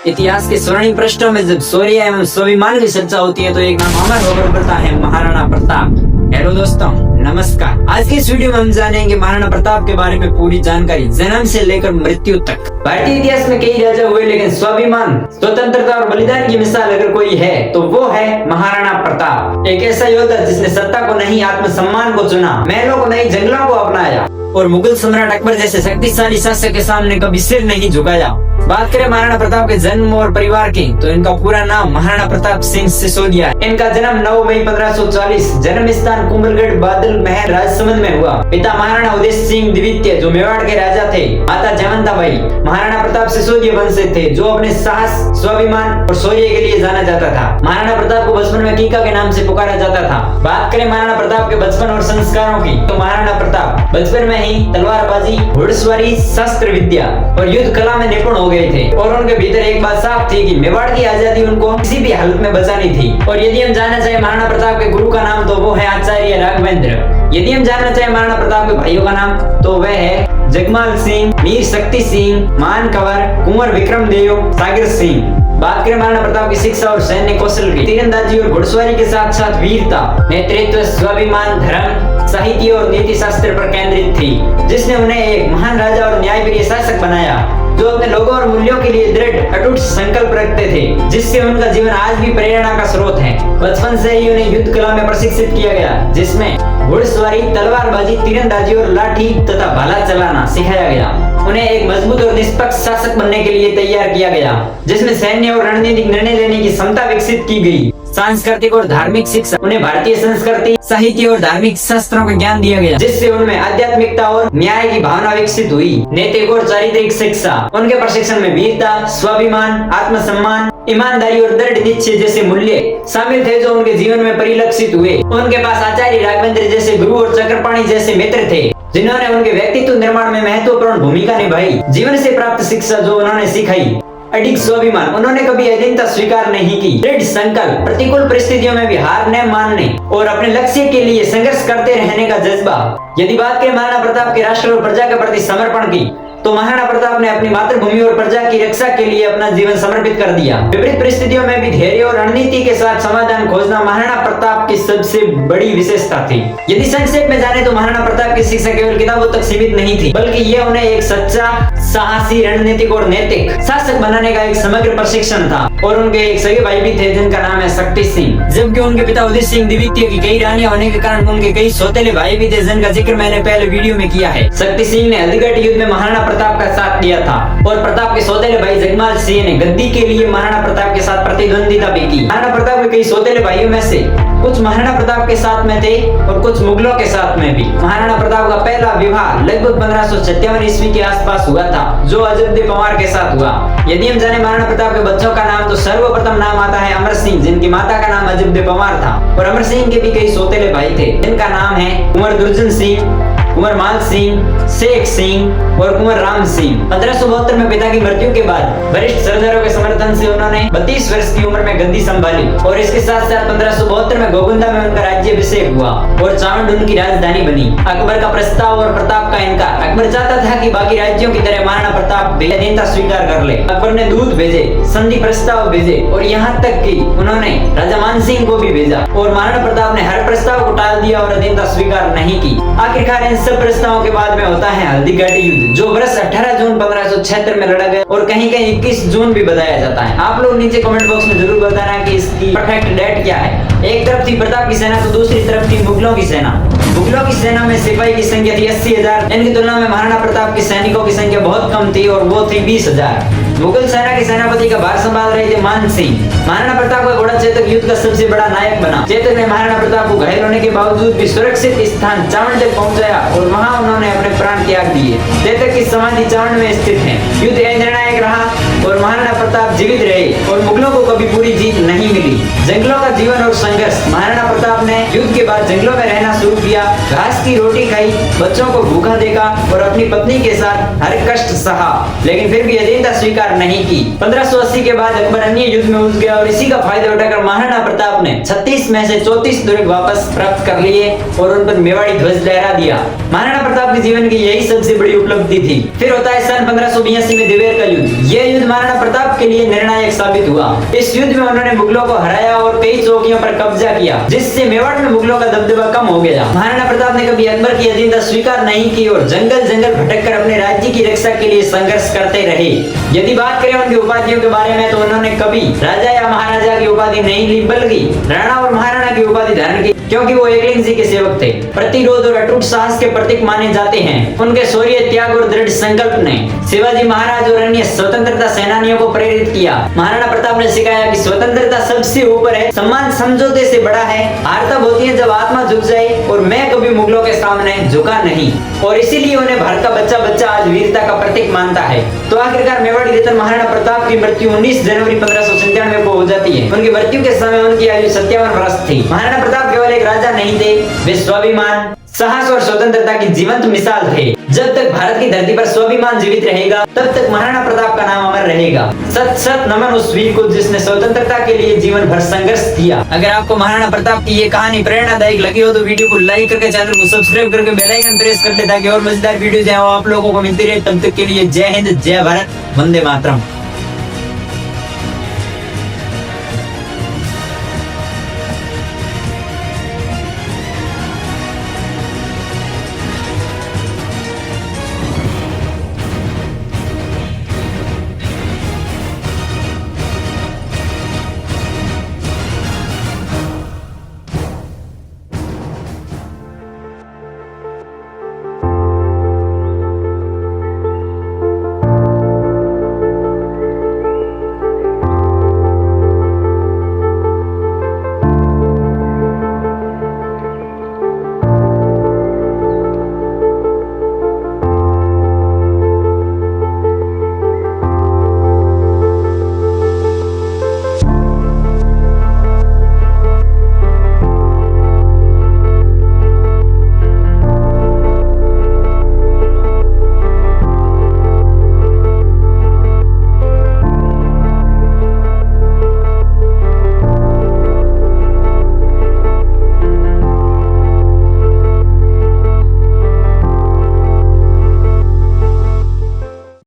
इतिहास के स्वर्णिम पृष्ठों में जब शौर्य एवं स्वाभिमान की चर्चा होती है तो एक नाम अमर होकर बढ़ता है, महाराणा प्रताप। हेलो दोस्तों, नमस्कार। आज की इस वीडियो में हम जानेंगे महाराणा प्रताप के बारे में पूरी जानकारी, जन्म से लेकर मृत्यु तक। भारतीय इतिहास में कई राजा हुए, लेकिन स्वाभिमान, स्वतंत्रता और बलिदान की मिसाल अगर कोई है तो वो है महाराणा प्रताप। एक ऐसा योद्धा जिसने सत्ता को नहीं, आत्मसम्मान को चुना, महलों को नहीं, जंगलों को अपनाया और मुगल सम्राट अकबर जैसे शक्तिशाली शासक के सामने कभी सिर नहीं झुकाया। बात करें महाराणा प्रताप के जन्म और परिवार की, तो इनका पूरा नाम महाराणा प्रताप सिंह सिसोदिया। इनका जन्म 9 मई 1540, जन्म स्थान कुंभलगढ़ बादल महल राजसमंद में हुआ। पिता महाराणा उदय सिंह द्वितीय जो मेवाड़ के राजा थे, माता जयवंताबाई। महाराणा प्रताप सिसोदिया वंश से थे जो अपने साहस, स्वाभिमान और शौर्य के लिए जाना जाता था। महाराणा प्रताप को बचपन में कीका के नाम से पुकारा जाता था। बात करें महाराणा प्रताप के बचपन और संस्कारों की, तो महाराणा प्रताप बचपन में ही तलवारबाजी, घुड़सवारी, शस्त्र विद्या और युद्ध कला में निपुण हो गए थे और उनके भीतर एक बात साफ थी कि मेवाड़ की आजादी उनको किसी भी हालत में बचानी थी। और यदि हम जानना चाहे महाराणा प्रताप के गुरु का नाम, तो वो है आचार्य राघवेंद्र। यदि हम जानना चाहे महाराणा प्रताप के भाइयों का नाम, तो वह है जगमाल सिंह, मीर शक्ति सिंह, मान कंवर, कुंवर विक्रमदेव, सागर सिंह। बात करें महाराणा प्रताप की शिक्षा और सैन्य कौशल की, तीरंदाजी और घुड़सवारी के साथ साथ वीरता, नेतृत्व, स्वाभिमान, धर्म, साहित्य और नीति शास्त्र पर केंद्रित थी, जिसने उन्हें एक महान राजा और न्यायप्रिय शासक बनाया जो अपने लोगों और मूल्यों के लिए दृढ़ अटूट संकल्प रखते थे, जिससे उनका जीवन आज भी प्रेरणा का स्रोत है। बचपन से ही उन्हें युद्ध कला में प्रशिक्षित किया गया, जिसमें घुड़सवारी, तलवारबाजी, तीरंदाजी और लाठी तथा भाला चलाना सिखाया गया। उन्हें एक मजबूत और निष्पक्ष शासक बनने के लिए तैयार किया गया, जिसमें सैन्य और रणनीतिक निर्णय लेने की क्षमता विकसित की गई। सांस्कृतिक और धार्मिक शिक्षा, उन्हें भारतीय संस्कृति, साहित्य और धार्मिक शास्त्रों का ज्ञान दिया गया, जिससे उनमें आध्यात्मिकता और न्याय की भावना विकसित हुई। नैतिक और चारित्रिक शिक्षा, उनके प्रशिक्षण में वीरता, स्वाभिमान, आत्मसम्मान, ईमानदारी और दृढ़ निश्चय जैसे मूल्य शामिल थे जो उनके जीवन में परिलक्षित हुए। उनके पास आचार्य राघवेंद्र जैसे गुरु और चक्रपाणी जैसे मित्र थे, जिन्होंने उनके व्यक्तित्व निर्माण में महत्वपूर्ण भूमिका निभाई। जीवन से प्राप्त शिक्षा जो उन्होंने सिखाई, अडिग स्वाभिमान, उन्होंने कभी अधीनता स्वीकार नहीं की, दृढ़ संकल्प, प्रतिकूल परिस्थितियों में भी हार न मानने और अपने लक्ष्य के लिए संघर्ष करते रहने का जज्बा। यदि बात करें महाराणा प्रताप के राष्ट्र और प्रजा के प्रति समर्पण की, तो महाराणा प्रताप ने अपनी मातृभूमि और प्रजा की रक्षा के लिए अपना जीवन समर्पित कर दिया। विपरीत परिस्थितियों में भी धैर्य और रणनीति के साथ समाधान खोजना महाराणा प्रताप की सबसे बड़ी विशेषता थी। यदि संक्षेप में जाने तो महाराणा प्रताप की शिक्षा केवल किताबों तक सीमित नहीं थी, बल्कि ये उन्हें एक सच्चा, साहसी, रणनीतिक और नैतिक शासक बनाने का एक समग्र प्रशिक्षण था। और उनके एक सगे भाई भी थे जिनका नाम है शक्ति सिंह, जबकि उनके पिता उदय सिंह द्वितीय की कई रानियां होने के कारण उनके कई सौतेले भाई भी थे, जिनका जिक्र मैंने पहले वीडियो में किया है। शक्ति सिंह ने हल्दीघाटी युद्ध में महाराणा प्रताप का साथ दिया था और प्रताप के सौतेले भाई जगमाल सिंह ने गद्दी के लिए महाराणा प्रताप के साथ प्रतिद्वंदिता भी की। महाराणा प्रताप के कई सौतेले भाइयों में से कुछ महाराणा प्रताप के साथ में थे और कुछ मुगलों के साथ में भी। महाराणा प्रताप का पहला विवाह लगभग 1557 ईस्वी के आसपास हुआ था, जो अजबदे पंवार के साथ हुआ। यदि हम जाने महाराणा प्रताप के बच्चों का नाम, तो सर्वप्रथम नाम आता है अमर सिंह, जिनकी माता का नाम अजबदे पंवार था। और अमर सिंह के भी कई सौतेले भाई थे, जिनका नाम है कुंवर दुर्जन सिंह, कुंवर माल सिंह, शेख सिंह और कुंवर राम सिंह। 1572 में पिता की मृत्यु के बाद वरिष्ठ सरदारों के समर्थन से उन्होंने 32 वर्ष की उम्र में गद्दी संभाली और इसके साथ साथ 1572 में गोगुंदा में उनका राज्याभिषेक हुआ और चावंड उनकी राजधानी बनी। अकबर का प्रस्ताव और प्रताप का इनकार। अकबर चाहता था कि बाकी राज्यों की तरह महाराणा प्रताप भी अधीनता स्वीकार कर ले। अकबर ने दूत भेजे, संधि प्रस्ताव भेजे और यहाँ तक कि उन्होंने राजा मान सिंह को भी भेजा और महाराणा प्रताप ने हर प्रस्ताव को टाल दिया और अधीनता स्वीकार नहीं की। आखिरकार इन सब प्रस्तावों के बाद में होता है हल्दीघाटी युद्ध, जो वर्ष 18 जून 1576 में लड़ा गया और कहीं कहीं 21 जून भी बताया जाता है। आप लोग नीचे कमेंट बॉक्स में जरूर बताना कि इसकी परफेक्ट डेट क्या है। एक तरफ थी प्रताप की सेना, तो दूसरी तरफ थी मुगलों की सेना। मुगलों की सेना में सिपाही की संख्या थी 80,000, इनकी तुलना में महाराणा प्रताप की सैनिकों की संख्या बहुत कम थी और वो थी 20,000। मुगल सेना के सेनापति का भार संभाल रहे थे मान सिंह। महाराणा प्रताप का घोड़ा चेतक युद्ध का सबसे बड़ा नायक बना। चेतक ने महाराणा प्रताप को घायल होने के बावजूद भी सुरक्षित स्थान चावंड तक पहुंचाया और वहां उन्होंने अपने प्राण त्याग दिए। चेतक की समाधि चावंड में स्थित है। युद्ध निर्णायक रहा और महाराणा प्रताप जीवित रहे और मुगलों को कभी पूरी जीत नहीं मिली। जंगलों का जीवन और संघर्ष। महाराणा प्रताप ने युद्ध के बाद जंगलों में रहना शुरू किया, घास की रोटी खाई, बच्चों को भूखा देखा और अपनी पत्नी के साथ हर कष्ट सहा, लेकिन फिर भी अधीनता स्वीकार नहीं की। 1580 के बाद अकबर अन्य युद्ध में उलझ गया और इसी का फायदा उठाकर महाराणा प्रताप ने 36 में से 34 दुर्ग वापस प्राप्त कर लिए और उन पर मेवाड़ी ध्वज लहरा दिया। महाराणा प्रताप के जीवन की यही सबसे बड़ी उपलब्धि थी। फिर होता है सन 1582 में दिवेर का युद्ध। यह युद्ध महाराणा प्रताप के लिए निर्णायक साबित हुआ। इस युद्ध में उन्होंने मुगलों को हराया और कई चौकियों पर कब्जा किया, जिससे मेवाड़ में मुगलों का दबदबा कम हो गया। महाराणा प्रताप ने कभी अकबर की अधीनता स्वीकार नहीं की और जंगल जंगल भटककर अपने राज्य की रक्षा के लिए संघर्ष करते रहे। यदि बात करें उनकी उपाधियों के बारे में, तो उन्होंने कभी राजा या महाराजा की उपाधि नहीं ली, बल्कि राणा और महाराणा की उपाधि धारण की, क्योंकि वो एकलिंग जी के सेवक थे। प्रतिरोध और अटूट साहस के प्रतीक माने जाते हैं। उनके शौर्य, त्याग और दृढ़ संकल्प ने शिवाजी महाराज और अन्य स्वतंत्रता सेनानियों को प्रेरित किया। महाराणा प्रताप ने सिखाया कि स्वतंत्रता सबसे ऊपर है, सम्मान समझौते से बड़ा है, हार तब होती है जब आत्मा झुक जाए, और मैं कभी मुगलों के सामने झुका नहीं, और इसीलिए उन्हें भारत का बच्चा बच्चा आज वीरता का प्रतीक मानता है। तो आखिरकार मेवाड़ी रत्न महाराणा प्रताप की मृत्यु 19 जनवरी 1597 को हो जाती है। उनकी मृत्यु के समय उनकी आयु 57 वर्ष थी। महाराणा प्रताप केवल एक राजा नहीं थे, वे स्वाभिमान, साहस और स्वतंत्रता की जीवंत मिसाल थे। जब तक भारत की धरती पर स्वाभिमान जीवित रहेगा, तब तक महाराणा प्रताप का नाम अमर रहेगा। सत सत नमन उस वीर को जिसने स्वतंत्रता के लिए जीवन भर संघर्ष किया। अगर आपको महाराणा प्रताप की ये कहानी प्रेरणादायक लगी हो तो वीडियो को लाइक करके, चैनल को सब्सक्राइब करके बेल आइकन प्रेस कर ले, ताकि और मजेदार वीडियो जो है वो आप लोगों को मिलती रहे। तब तक के लिए जय हिंद, जय भारत, वंदे मातरम।